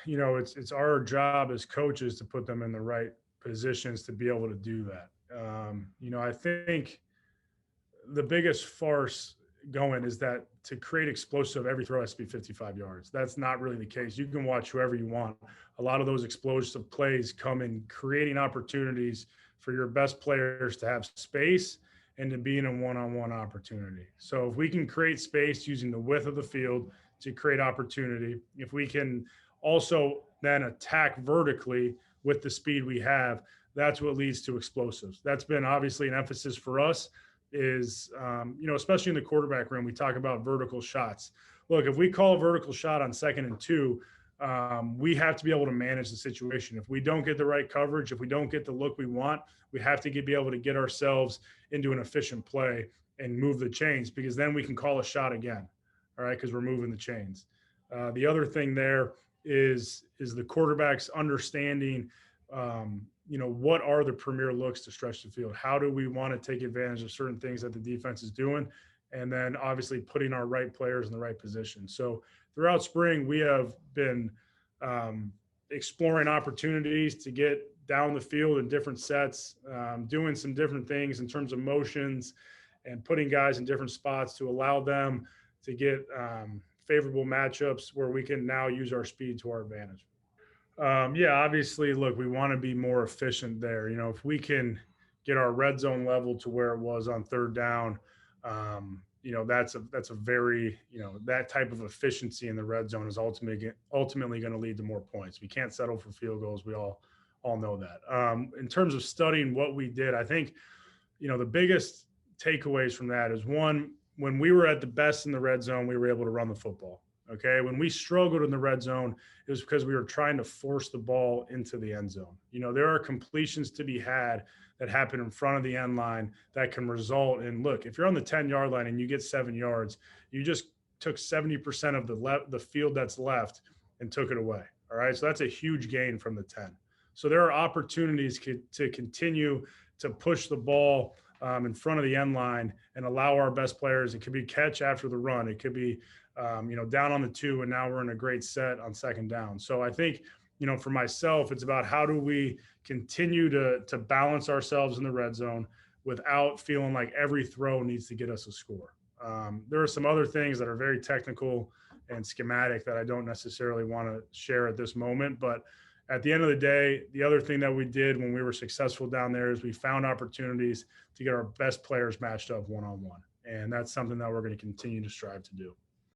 it's our job as coaches to put them in the right positions to be able to do that. I think the biggest farce going is that to create explosive, every throw has to be 55 yards. That's not really the case. You can watch whoever you want. A lot of those explosive plays come in creating opportunities for your best players to have space and to be in a one-on-one opportunity. So if we can create space using the width of the field to create opportunity, if we can also then attack vertically with the speed we have, that's what leads to explosives. That's been obviously an emphasis for us is, especially in the quarterback room, we talk about vertical shots. Look, if we call a vertical shot on 2nd and 2, we have to be able to manage the situation. If we don't get the right coverage, if we don't get the look we want, we have to be able to get ourselves into an efficient play and move the chains, because then we can call a shot again. All right, because we're moving the chains. The other thing there is the quarterback's understanding, what are the premier looks to stretch the field? How do we want to take advantage of certain things that the defense is doing? And then obviously putting our right players in the right position. So throughout spring, we have been exploring opportunities to get down the field in different sets, doing some different things in terms of motions and putting guys in different spots to allow them to get favorable matchups where we can now use our speed to our advantage. Yeah, obviously, look, we want to be more efficient there. If we can get our red zone level to where it was on 3rd down, that's a very, that type of efficiency in the red zone is ultimately going to lead to more points. We can't settle for field goals. We all know that. In terms of studying what we did, I think, the biggest takeaways from that is, one, when we were at the best in the red zone, we were able to run the football. Okay. When we struggled in the red zone, it was because we were trying to force the ball into the end zone. There are completions to be had that happen in front of the end line that can result in, look, if you're on the 10-yard line and you get 7 yards, you just took 70% of the field that's left and took it away. All right. So that's a huge gain from the 10. So there are opportunities to continue to push the ball in front of the end line and allow our best players. It could be catch after the run. It could be, down on the 2, and now we're in a great set on 2nd down. So I think, for myself, it's about how do we continue to balance ourselves in the red zone without feeling like every throw needs to get us a score. There are some other things that are very technical and schematic that I don't necessarily want to share at this moment, but at the end of the day, the other thing that we did when we were successful down there is we found opportunities to get our best players matched up one-on-one. And that's something that we're going to continue to strive to do.